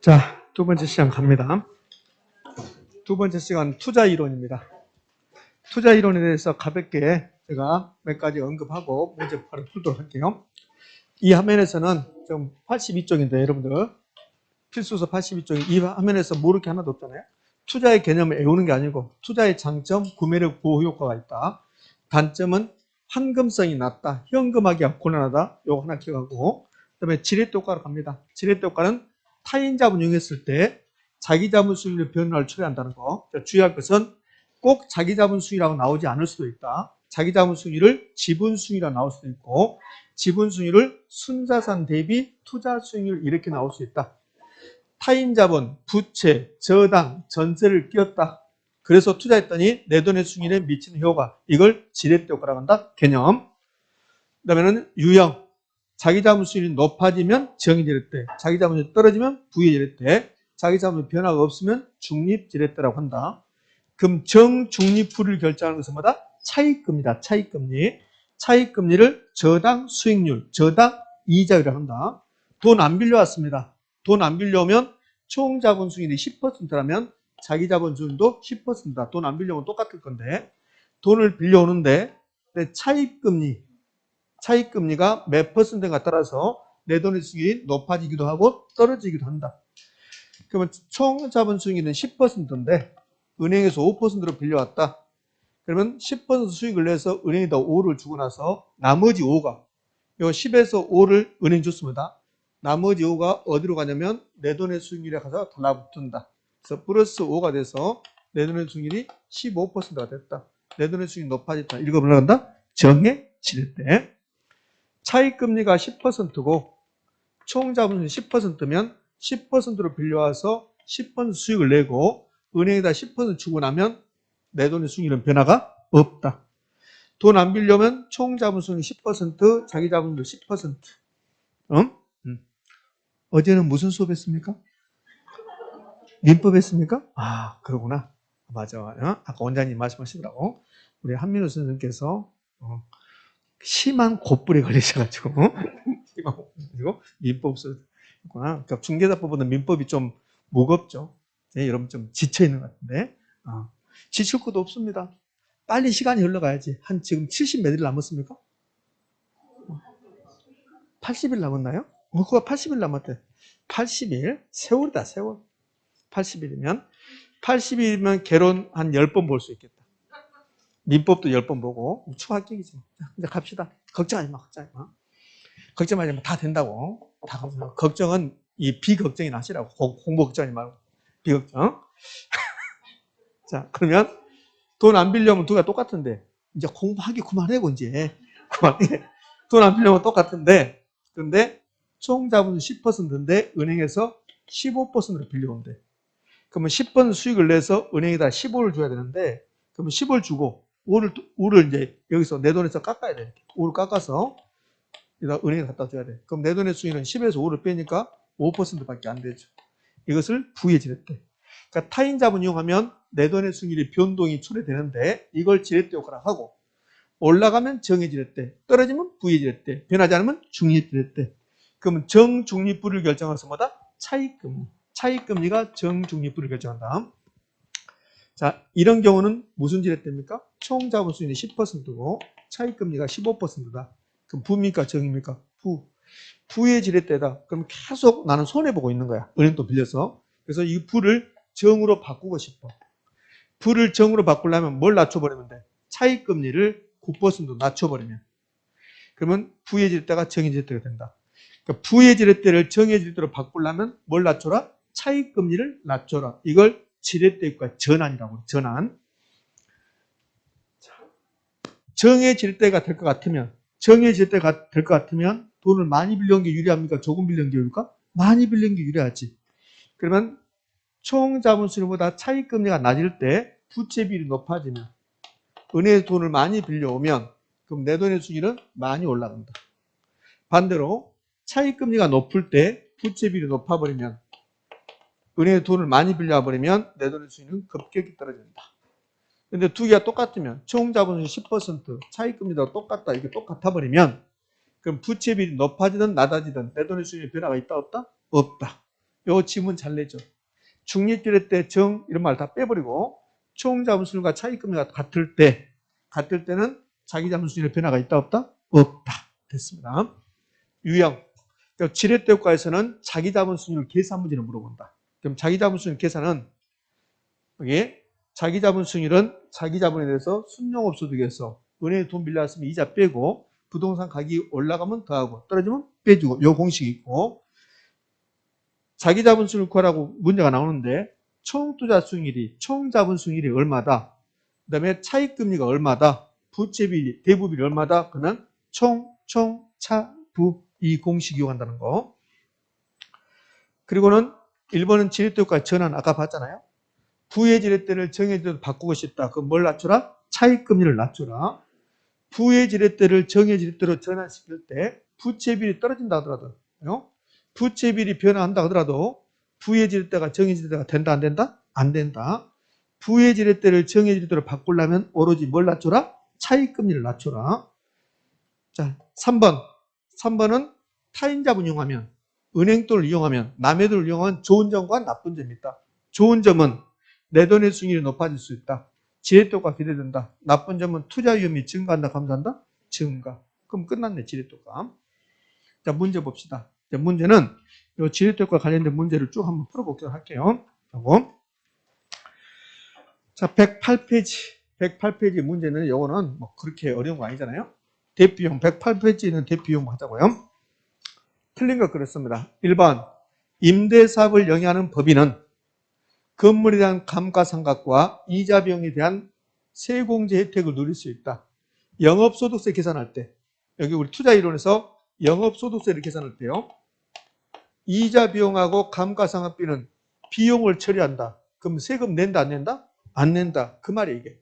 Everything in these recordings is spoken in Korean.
자, 두 번째 시간 갑니다. 두 번째 시간 투자 이론입니다. 투자 이론에 대해서 가볍게 제가 몇 가지 언급하고 문제 바로 풀도록 할게요. 이 화면에서는 좀 82쪽인데 여러분들 필수서 82쪽이 이 화면에서 모를 게 하나도 없잖아요. 투자의 개념을 외우는 게 아니고 투자의 장점, 구매력 보호 효과가 있다. 단점은 환금성이 낮다. 현금하기가 곤란하다. 요거 하나 기억하고 그다음에 지렛대 효과로 갑니다. 지렛대 효과는 타인 자본 이용했을 때 자기 자본 수익률 변화를 초래한다는 거. 주의할 것은 꼭 자기 자본 수익이라고 나오지 않을 수도 있다. 자기 자본 수익률을 지분 수익이라고 나올 수도 있고 지분 수익률을 순자산 대비 투자 수익률 이렇게 나올 수 있다. 타인 자본, 부채, 저당, 전세를 끼웠다. 그래서 투자했더니 내 돈의 수익률에 미치는 효과. 이걸 지렛대 효과라고 한다. 개념. 그 다음에는 유형. 자기 자본 수익률이 높아지면 정의 지렛대. 자기 자본이 떨어지면 부의 지렛대. 자기 자본 변화가 없으면 중립 지렛대라고 한다. 그럼 정중립부를 결정하는 것은 뭐다? 차익금리다. 차익금리. 차익금리를 저당 수익률, 저당 이자율이라고 한다. 돈 안 빌려왔습니다. 돈 안 빌려오면 총 자본 수익률이 10%라면 자기 자본 수익률도 10%다. 돈 안 빌려오면 똑같을 건데 돈을 빌려오는데 차익금리가 몇 퍼센트가 따라서 내 돈의 수익이 높아지기도 하고 떨어지기도 한다. 그러면 총 자본 수익률은 10%인데 은행에서 5%로 빌려왔다. 그러면 10% 수익을 내서 은행에다 5를 주고 나서 나머지 5가 요 10에서 5를 은행 줬습니다. 나머지 5가 어디로 가냐면 내 돈의 수익률에 가서 달라붙는다. 그래서 플러스 5가 돼서 내 돈의 수익률이 15%가 됐다. 내 돈의 수익이 높아졌다. 이거 뭐라 한다? 정의 지렛대. 차익금리가 10%고 총 자본이 10%면 10%로 빌려와서 10% 수익을 내고 은행에다 10% 주고 나면 내 돈의 수익률은 변화가 없다. 돈 안 빌려면 총 자본 수익률 10%, 자기 자본도 10%. 어제는 무슨 수업 했습니까? 민법 했습니까? 아, 그러구나. 맞아. 아까 원장님 말씀하시더라고. 우리 한민호 선생님께서 심한 곧불에 걸리셔가지고 민법 쓰구나. 그러니까 중개사법보다 민법이 좀 무겁죠. 네, 여러분 좀 지쳐 있는 것 같은데 지칠 것도 없습니다. 빨리 시간이 흘러가야지. 한 지금 70 몇 일 남았습니까? 80일 남았나요? 그거 80일 남았대. 80일 세월이다 세월. 80일이면 개론 한 10번 볼 수 있겠다. 민법도 10번 보고 추가 합격이지. 이제 갑시다. 걱정하지 마. 걱정하지 마. 다 된다고. 다 걱정은 이 비걱정이 나시라고. 공부 걱정하지 말고 비걱정. 자, 그러면 돈 안 빌려면 두가 똑같은데 이제 공부하기 그만해고 이제 그만해. 돈 안 빌려면 똑같은데 근데 총 자본 10%인데 은행에서 15%로 빌려온대. 그러면 10% 수익을 내서 은행에다 15를 줘야 되는데 그러면 10을 주고 5를 이제 여기서 내 돈에서 깎아야 돼. 5를 깎아서 은행에 갖다 줘야 돼. 그럼 내 돈의 수익은 10에서 5를 빼니까 5%밖에 안 되죠. 이것을 부의 지렛대. 그러니까 타인 자본 이용하면 내 돈의 수익률이 변동이 초래되는데 이걸 지렛대 효과라고 하고 올라가면 정의 지렛대, 떨어지면 부의 지렛대, 변하지 않으면 중립 지렛대. 그러면 정중립부를 결정해서 뭐다? 차익금리. 차익금리가 정중립부를 결정한다. 자, 이런 경우는 무슨 지렛대입니까? 총 자본 수익률이 10%고 차익금리가 15%다. 그럼 부입니까? 정입니까? 부. 부의 지렛대다. 그럼 계속 나는 손해보고 있는 거야. 은행 돈 빌려서. 그래서 이 부를 정으로 바꾸고 싶어. 부를 정으로 바꾸려면 뭘 낮춰버리면 돼? 차익금리를 9% 낮춰버리면. 그러면 부의 지렛대가 정의 지렛대가 된다. 그러니까 부의 지렛대를 정의 지렛대로 바꾸려면 뭘 낮춰라? 차익금리를 낮춰라. 이걸 지렛대과 전환이라고 해요. 전환. 정의 지렛대가 될 것 같으면 돈을 많이 빌려온 게 유리합니까? 조금 빌려온 게 유리할까? 많이 빌린 게 유리하지. 그러면 총 자본 수익률보다 차익금리가 낮을 때 부채 비율이 높아지면 은행에 돈을 많이 빌려오면 그럼 내 돈의 수익률은 많이 올라간다. 반대로 차익금리가 높을 때 부채 비율이 높아버리면 은행에 돈을 많이 빌려버리면 내 돈의 수익률은 급격히 떨어진다. 근데 두 개가 똑같으면 총 자본 수익 10% 차익금리도 똑같다. 이게 똑같아 버리면 그럼 부채 비율이 높아지든 낮아지든 내 돈의 수익률 변화가 있다 없다? 없다. 요 지문 잘 내죠. 중립지렛대 정 이런 말 다 빼버리고 총자본순위과 차입금리가 같을 때는 자기자본순위의 변화가 있다 없다? 없다. 됐습니다. 유형. 지렛대 효과에서는 자기자본순위를 계산 문제를 물어본다. 그럼 자기자본순위 계산은 여기 자기자본순위는 자기자본에 대해서 순용업소득에서 은행에 돈 빌려왔으면 이자 빼고 부동산 가격이 올라가면 더하고 떨어지면 빼주고 요 공식이 있고 자기자본순위를 구하라고 문제가 나오는데 총투자 수익률이 총자본 수익률이 얼마다? 그 다음에 차익금리가 얼마다? 부채비율이 대부비율이 얼마다? 그러면 차부 이 공식 이용한다는 거. 그리고는 1번은 지렛대 효과 전환 아까 봤잖아요. 부의 지렛대를 정의 지렛대로 바꾸고 싶다. 그럼 뭘 낮춰라? 차익금리를 낮춰라. 부의 지렛대를 정의 지렛대로 전환시킬 때 부채비율이 떨어진다 하더라도 부채비율이 변화한다 하더라도 부의 지렛대가 정의 지렛대가 된다 안 된다? 안 된다. 부의 지렛대를 정의 지렛대로 바꾸려면 오로지 뭘 낮춰라? 차익금리를 낮춰라. 자, 3번은 타인자본 이용하면 은행 돈을 이용하면 남의 돈을 이용하면 좋은 점과 나쁜 점이 있다. 좋은 점은 내 돈의 수익률이 높아질 수 있다. 지렛대 효과가 기대된다. 나쁜 점은 투자 위험이 증가한다. 감소한다? 증가. 그럼 끝났네 지렛대 효과. 자, 문제 봅시다. 자, 문제는 이 지렛대 효과 관련된 문제를 쭉 한번 풀어보도록 할게요. 하고. 자, 108페이지 문제는 이거는 뭐 그렇게 어려운 거 아니잖아요. 대피용 108페이지는 대피용 하자고요. 틀린 거 그렇습니다. 1번 임대사업을 영위하는 법인은 건물에 대한 감가상각과 이자 비용에 대한 세공제 혜택을 누릴 수 있다. 영업소득세 계산할 때 여기 우리 투자이론에서 영업소득세를 계산할 때요. 이자 비용하고 감가상각비는 비용을 처리한다. 그럼 세금 낸다 안 낸다? 안 낸다. 그 말이에요 이게.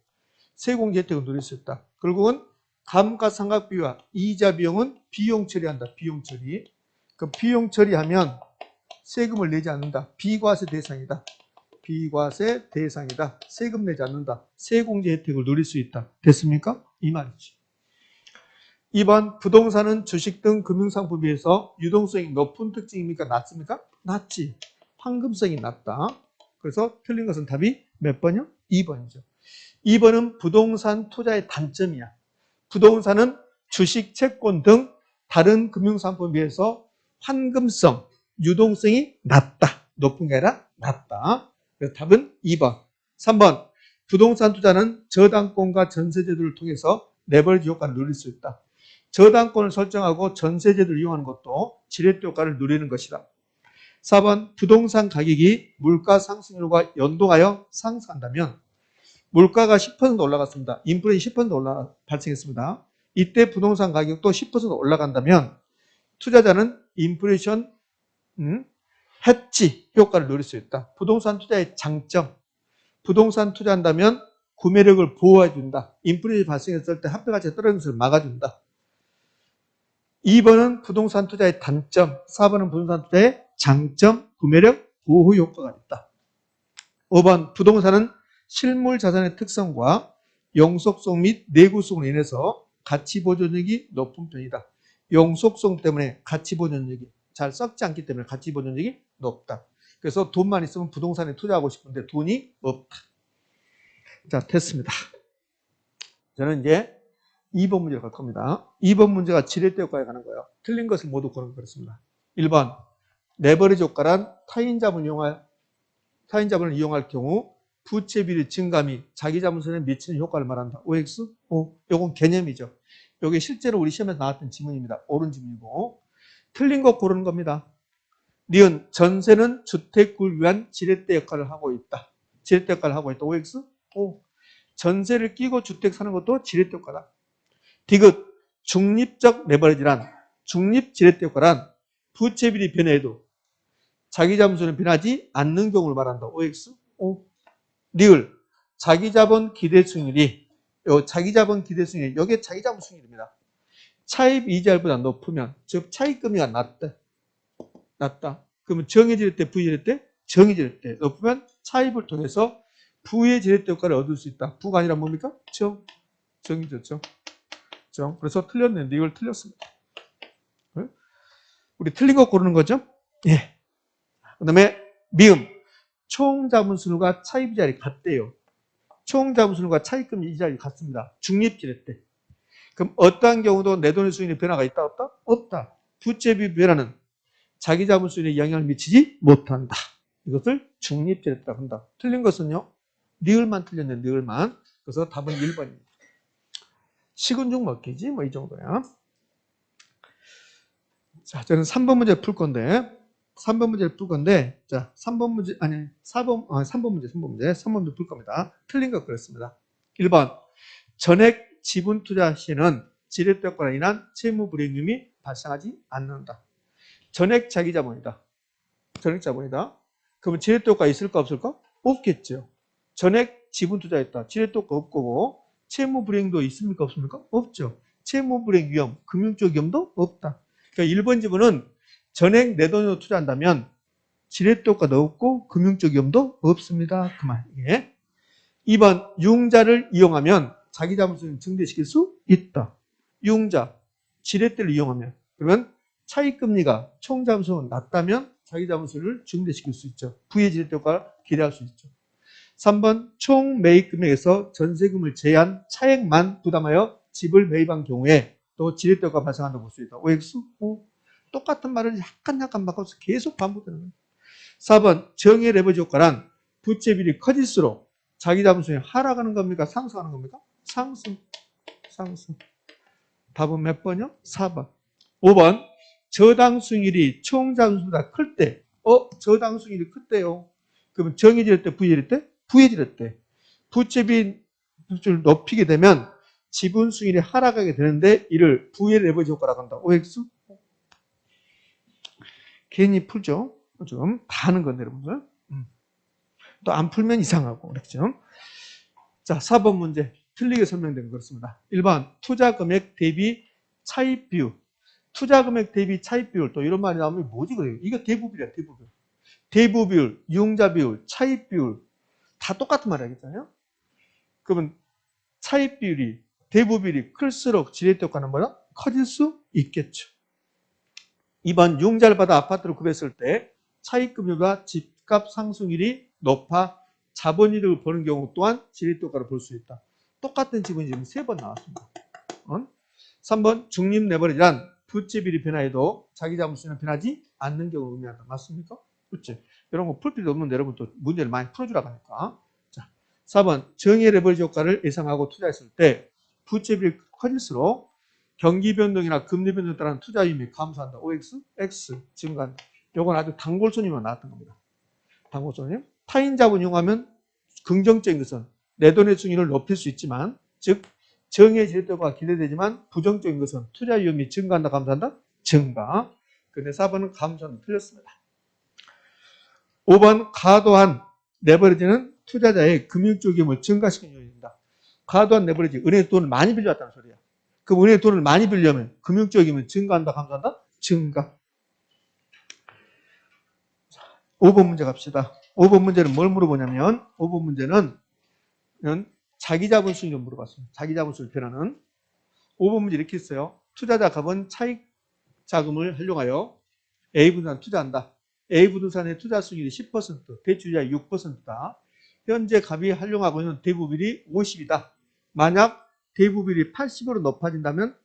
세공제 혜택을 누릴 수 있다. 결국은 감가상각비와 이자 비용은 비용 처리한다. 비용 처리. 그 비용 처리하면 세금을 내지 않는다. 비과세 대상이다. 비과세 대상이다. 세금 내지 않는다. 세공제 혜택을 누릴 수 있다. 됐습니까? 이 말이지. 2번 부동산은 주식 등 금융상품에 비해서 유동성이 높은 특징입니까? 낮습니까? 낮지. 황금성이 낮다. 그래서 틀린 것은 답이 몇 번이요? 2번이죠. 2번은 부동산 투자의 단점이야. 부동산은 주식, 채권 등 다른 금융상품에 비해서 환금성, 유동성이 낮다. 높은 게 아니라 낮다. 그래서 답은 2번. 3번 부동산 투자는 저당권과 전세제도를 통해서 레버리지 효과를 누릴 수 있다. 저당권을 설정하고 전세제도를 이용하는 것도 지렛대 효과를 누리는 것이다. 4번 부동산 가격이 물가 상승률과 연동하여 상승한다면 물가가 10% 올라갔습니다. 인플레이션이 10% 발생했습니다. 이때 부동산 가격도 10% 올라간다면 투자자는 인플레이션 해치 효과를 누릴 수 있다. 부동산 투자의 장점. 부동산 투자한다면 구매력을 보호해준다. 인플레이션이 발생했을 때 화폐가치가 떨어지는 것을 막아준다. 2번은 부동산 투자의 단점. 4번은 부동산 투자의 장점, 구매력 보호 효과가 있다. 5번 부동산은 실물 자산의 특성과 영속성 및 내구성으로 인해서 가치 보존력이 높은 편이다. 영속성 때문에 가치 보존력이 잘 썩지 않기 때문에 가치 보존력이 높다. 그래서 돈만 있으면 부동산에 투자하고 싶은데 돈이 없다. 자, 됐습니다. 저는 이제 2번 문제로 갈 겁니다. 2번 문제가 지렛대 효과에 관한 거예요. 틀린 것을 모두 고르면 그렇습니다. 1번 레버리지 효과란 타인자본을 이용할 경우 부채비율의 증감이 자기자본선에 미치는 효과를 말한다. OX? 요건 개념이죠. 이게 실제로 우리 시험에서 나왔던 지문입니다. 옳은 지문이고 틀린 거 고르는 겁니다. 니은 전세는 주택을 위한 지렛대 역할을 하고 있다. 지렛대 역할을 하고 있다. OX? 전세를 끼고 주택 사는 것도 지렛대 효과다. 디귿 중립적 레버리지란 중립 지렛대 효과란 부채비율이 변해도 자기자본수는 변하지 않는 경우를 말한다. OX? 리을 자기자본 기대수익률이 자기자본 기대수익률 이게 자기자본 수익률입니다. 차입 이자율보다 높으면 즉 차익금리가 낮다. 그러면 정해질 부의질 정해질 높으면 차입을 통해서 부의 지렛대 효과를 얻을 수 있다. 부가 아니라 뭡니까? 정이죠. 그래서 틀렸는데 이걸 틀렸습니다. 우리 틀린 거 고르는 거죠? 예. 그 다음에 미음. 총자본수율과 차입이자율이 같대요. 총자본수율과 차입금리 이자율이 같습니다. 중립지대 때. 그럼 어떠한 경우도 내 돈의 수익률에 변화가 있다 없다? 없다. 부채비 변화는 자기 자본수율에 영향을 미치지 못한다. 이것을 중립지대라고 한다. 틀린 것은요. 니을만 틀렸네. 니을만. 그래서 답은 1번입니다. 식은 죽 먹기지 뭐 이 정도야. 자, 저는 3번 문제 풀 건데 3번 문제를 풀 건데 자, 3번 문제 아니 3번 문제 풀 겁니다. 틀린 것 그렇습니다. 1번. 전액 지분 투자 시에는 지렛대효과로 인한 채무 불이익금이 발생하지 않는다. 전액 자기 자본이다. 전액 자본이다. 그러면 지렛대효과 있을까 없을까? 없겠죠. 전액 지분 투자했다. 지렛대효과 없고 채무 불이익도 있습니까 없습니까? 없죠. 채무 불이익 위험, 금융적 위험도 없다. 그러니까 1번 지분은 전액 내 돈으로 투자한다면 지렛대효과도 없고 금융적 위험도 없습니다. 그 말이에요. 2번 융자를 이용하면 자기 자본수를 증대시킬 수 있다. 융자, 지렛대를 이용하면 그러면 차익금리가 총자본수가 낮다면 자기 자본수를 증대시킬 수 있죠. 부의 지렛대 효과를 기대할 수 있죠. 3번 총 매입 금액에서 전세금을 제한 차액만 부담하여 집을 매입한 경우에 또 지렛대 효과가 발생한다고 볼 수 있다. OX? 똑같은 말을 약간 바꿔서 계속 반복되는 거예요. 4번 정의 레버리지 효과란 부채 비율이 커질수록 자기 자본수익이 하락하는 겁니까? 상승하는 겁니까? 상승. 답은 몇 번이요? 4번. 5번. 저당 수익률이 총 자본수익보다 클 때. 저당 수익률이 클때요. 그러면 정의질 때, 부의질 때? 부의질 때. 부채 비율을 높이게 되면 지분 수익률이 하락하게 되는데 이를 부의 레버리지 효과라고 한다. OX? 괜히 풀죠? 좀 다 하는 건데 여러분들. 또 안 풀면 이상하고 그렇죠. 자, 4번 문제 틀리게 설명된 거 그렇습니다. 1번 투자 금액 대비 차입 비율. 투자 금액 대비 차입 비율 또 이런 말이 나오면 뭐지 그래요? 이거 대부비율이야, 대부비율. 대부비율, 이용자 비율, 차입 비율 다 똑같은 말 하겠잖아요. 그러면 차입 비율이 대부비율이 클수록 지렛대 효과는 뭐야? 커질 수 있겠죠. 2번 융자를 받아 아파트를 구매했을 때 차익금융과 집값 상승률이 높아 자본이득을 버는 경우 또한 지렛대 효과를 볼 수 있다. 똑같은 지분이 지금 3번 나왔습니다. 3번 중립 레버리지란 부채 비율이 변화해도 자기 자본수는 변하지 않는 경우를 의미한다. 맞습니까? 그렇지. 이런 거 풀 필요 없는데 여러분 또 문제를 많이 풀어주라고 하니까. 자, 4번 정의 레버리지 효과를 예상하고 투자했을 때 부채 비율이 커질수록 경기 변동이나 금리 변동에 따른 투자 이익이 감소한다. OX, X 증가한다. 요건 아주 단골손님만 나왔던 겁니다. 단골손님. 타인 자본 이용하면 긍정적인 것은 내 돈의 수익률을 높일 수 있지만, 즉 정의 지렛대가 기대되지만 부정적인 것은 투자 위험이 증가한다, 감소한다? 증가. 근데 4번은 감소한다. 틀렸습니다. 5번 과도한 레버리지는 투자자의 금융적 위험을 증가시키는 요인입니다. 과도한 레버리지, 은행에 돈을 많이 빌려왔다는 소리야. 그럼 은행에 돈을 많이 빌려면 금융적 위험은 증가한다, 감소한다? 증가. 5번 문제 갑시다. 5번 문제는 뭘 물어보냐면 5번 문제는 자기 자본 수익률 물어봤습니다. 자기 자본 수익 변화는 5번 문제 이렇게 있어요. 투자자 갑은 차익 자금을 활용하여 A 부동산 투자한다. A 부동산의 투자 수익률이 10%, 대출이자 6%다. 현재 갑이 활용하고 있는 대부비율이 50이다. 만약 대부비율이 80으로 높아진다면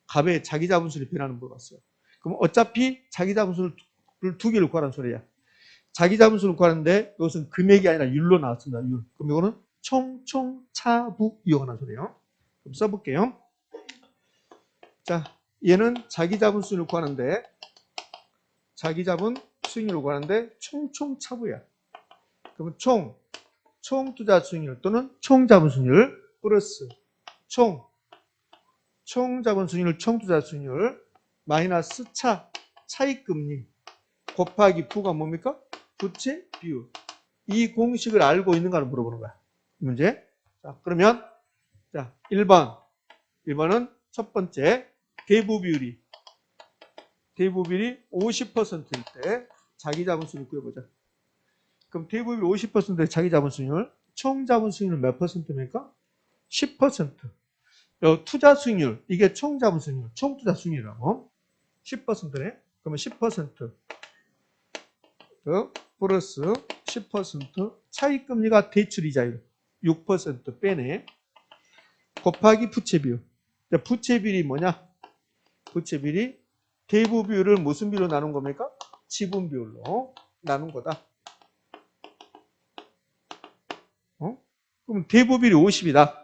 갑의 자기 자본 수익이 변화는 물어봤어요. 그럼 어차피 자기 자본 수익을 두 개를 구하라는 소리야. 자기 자본수를 구하는데 이것은 금액이 아니라 율로 나왔습니다. 율. 그럼 이거는 총차부 이용하는 소리예요. 그럼 써볼게요. 자, 얘는 자기 자본수를 구하는데 자기 자본 수익률을 구하는데 총차부야. 그러면 총 투자 수익률 또는 총 자본 수익률 플러스 총 자본 수익률, 총 투자 수익률 마이너스 차익 금리 곱하기 부가 뭡니까? 부채 비율. 이 공식을 알고 있는가를 물어보는 거야. 문제. 자, 그러면, 자, 1번은 첫 번째, 대부비율이 50%일 때 자기 자본수익을 구해보자. 그럼 대부비율 50%의 자기 자본수익률, 총 자본수익률 몇 %입니까? 10%. 투자 수익률, 이게 총 자본수익률, 총 투자 수익률이라고. 10%네. 그러면 10%. 플러스 10% 차익금리가 대출이자율 6% 빼내 곱하기 부채비율. 부채비율이 뭐냐? 부채비율이 대부비율을 무슨 비율로 나눈 겁니까? 지분비율로 나눈 거다. 그럼 대부비율이 50이다.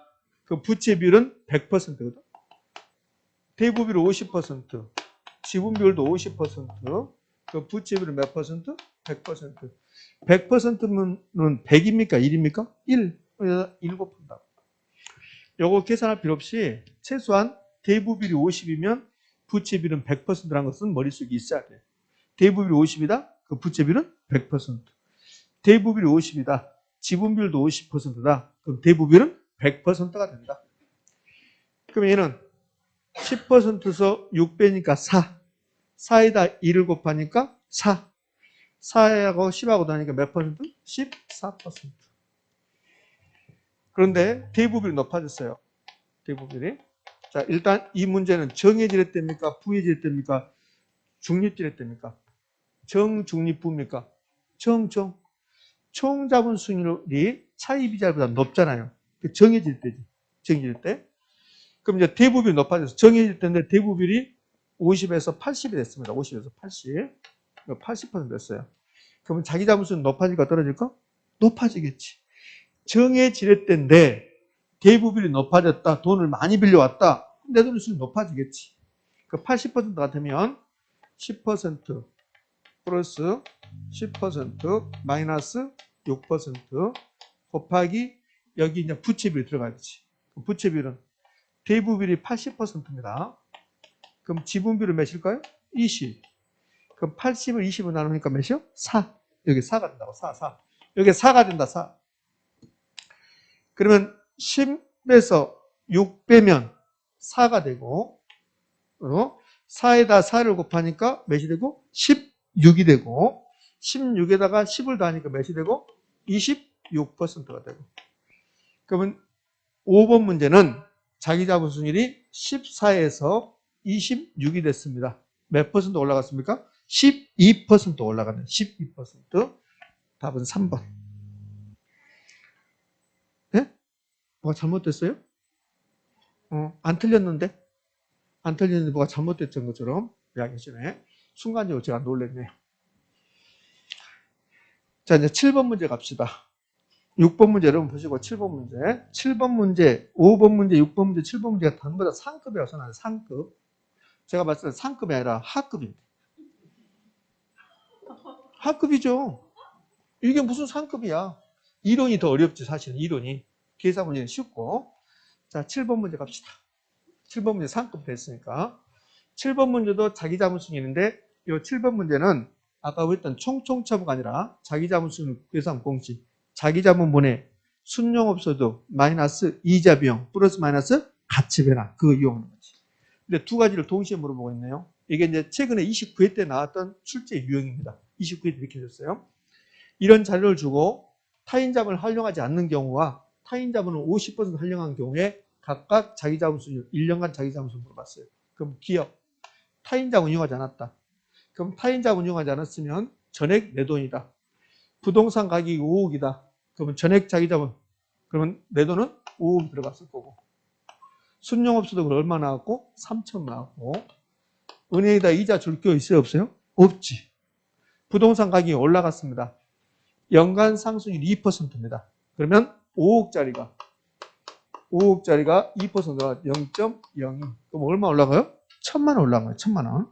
그 부채비율은 100%거든. 대부비율 50%, 지분비율도 50%, 그 부채비율은 몇 퍼센트? 100%. 100%면 100입니까? 1입니까? 1. 1 곱한다. 요거 계산할 필요 없이 최소한 대부비율이 50이면 부채비율은 100%라는 것은 머릿속에 있어야 돼. 대부비율이 50이다? 그 부채비율은 100%. 대부비율이 50이다. 지분비율도 50%다. 그럼 대부비율은 100%가 된다. 그럼 얘는 10%에서 6배니까 4. 4에다 2를 곱하니까 4. 4하고 10하고 나니까 몇 퍼센트? 14%. 그런데 대부비율이 높아졌어요. 대부비율이. 자, 일단 이 문제는 정해질 때입니까? 부해질 때입니까? 중립질 때입니까? 정중립부입니까? 정정. 총 자본수익률이 차입이자보다 높잖아요. 정해질 때지. 정해질 때. 그럼 이제 대부비율이 높아져서 정해질 때인데 대부비율이 50에서 80이 됐습니다. 50에서 80. 80% 됐어요. 그러면 자기 자본수익 높아질까 떨어질까? 높아지겠지. 정해질 때인데 대부비율이 높아졌다. 돈을 많이 빌려왔다. 그럼 내 돈의 수익이 높아지겠지. 그 80% 같으면 10% 플러스 10% 마이너스 6% 곱하기 여기 이제 부채비율이 들어가야지. 부채비율은 대부비율이 80%입니다. 그럼 지분비율은 몇일까요? 20. 그럼 80을 20으로 나누니까 몇이요? 4. 여기 4가 된다고. 4. 여기 4가 된다. 4. 그러면 10에서 6 빼면 4가 되고 4에다 4를 곱하니까 몇이 되고 16이 되고 16에다가 10을 더하니까 몇이 되고 26%가 되고 그러면 5번 문제는 자기 자본수익률이 14에서 26이 됐습니다. 몇 퍼센트 올라갔습니까? 12% 올라가네. 12%. 답은 3번. 네? 뭐가 잘못됐어요? 안 틀렸는데? 안 틀렸는데 뭐가 잘못됐던 것처럼 이야기하시네. 순간적으로 제가 놀랐네요. 자, 이제 7번 문제 갑시다. 6번 문제 여러분 보시고 7번 문제. 7번 문제, 5번 문제, 6번 문제, 7번 문제가 전부 다 상급이라서 나는 상급. 제가 봤을 때 상급이 아니라 하급입니다. 하급이죠. 이게 무슨 상급이야. 이론이 더 어렵지 사실은 이론이. 계산 문제는 쉽고. 자 7번 문제 갑시다. 7번 문제 상급 됐으니까. 7번 문제도 자기 자본수익인데 이 7번 문제는 아까 했던 총총차부가 아니라 자기 자본수익 계산 공식. 자기 자본분의 순용업소득 마이너스 이자 비용 플러스 마이너스 가치 변화 그거 이용하는 거지. 근데 두 가지를 동시에 물어보고 있네요. 이게 이제 최근에 29회 때 나왔던 출제 유형입니다. 29회 때 이렇게 줬어요. 이런 자료를 주고 타인 자본을 활용하지 않는 경우와 타인 자본을 50% 활용한 경우에 각각 자기 자본 수익 1년간 자기 자본 수익 물어봤어요. 그럼 기업 타인 자본 이용하지 않았다. 그럼 타인 자본 이용하지 않았으면 전액 내 돈이다. 부동산 가격이 5억이다. 그러면 전액 자기 자본 그러면 내 돈은 5억 들어갔을 거고 순용업소득은 얼마 나왔고 3천 나왔고 은행에다 이자 줄 게 있어요 없어요? 없지. 부동산 가격이 올라갔습니다. 연간 상승률 2%입니다. 그러면 5억짜리가 2%가 0.02. 그럼 얼마 올라가요? 1,000만 원 올라간 거예요. 1,000만 원.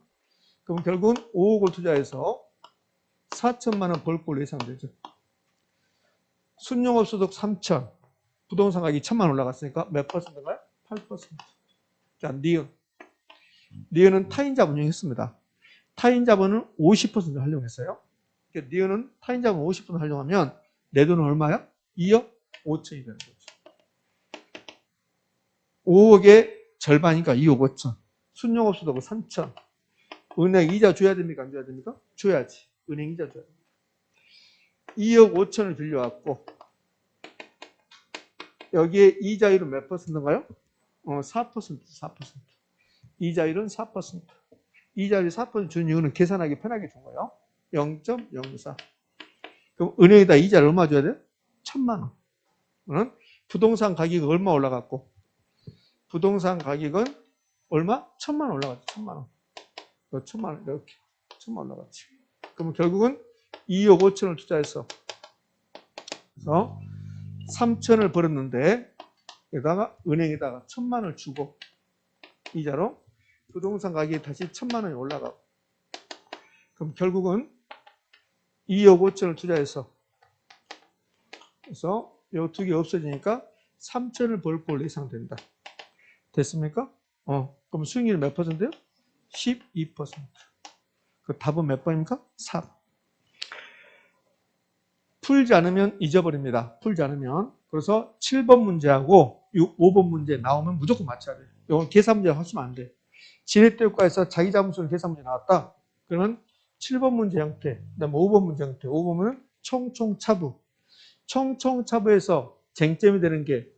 그럼 결국은 5억을 투자해서 4천만 원 벌 걸로 예상되죠. 순용업소득 3천, 부동산 가격이 1,000만 원 올라갔으니까 몇 퍼센트인가요? 8%. 자, 니은. 니은은 타인 자본 이용했습니다. 타인 자본은 50% 활용했어요. 그러니까 니은은 타인 자본 50% 활용하면 내 돈은 얼마야? 2억 5천이 되는 거죠. 5억의 절반이니까 2억 5천. 순용업소득은 3천. 은행 이자 줘야 됩니까? 안 줘야 됩니까? 줘야지. 은행 이자 줘야 됩니다. 2억 5천을 빌려왔고 여기에 이자율은 몇 퍼센트인가요? 4%. 이자율은 4%. 이자율이 4% 준 이유는 계산하기 편하게 준 거예요. 0.04. 그럼 은행에다 이자를 얼마 줘야 돼? 1,000만 원. 부동산 가격이 얼마 올라갔고, 부동산 가격은 얼마? 1,000만 원 올라갔지. 1,000만 원. 1,000만 원 이렇게 1,000만 원 올라갔지. 그러면 결국은 2억 5천을 투자해서 그래서 3천을 벌었는데 여기다가 은행에다가 1,000만 원을 주고 이자로 부동산 가격이 다시 1,000만 원이 올라가고, 그럼 결국은 2억 5천을 투자해서 그래서 이 두 개 없어지니까 3천을 벌 걸로 예상된다. 됐습니까? 그럼 수익률 몇 퍼센트요? 12%. 그 답은 몇 번입니까? 4번. 풀지 않으면 잊어버립니다. 풀지 않으면. 그래서 7번 문제하고 5번 문제 나오면 무조건 맞춰야 돼요. 이건 계산 문제 하시면 안 돼. 지렛대효과에서 자기 자본수는 계산 문제 나왔다. 그러면 7번 문제 형태, 그다음에 5번 문제 형태. 5번은 총총차부. 총총차부에서 쟁점이 되는 게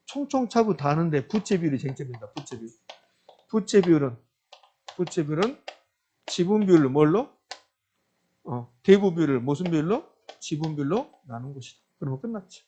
총총차부 다 하는데 부채 비율이 쟁점입니다. 부채 비율. 부채 비율은 지분 비율로 뭘로? 대부 비율을 무슨 비율로? 지분 비율로 나눈 것이다. 그러면 끝났지.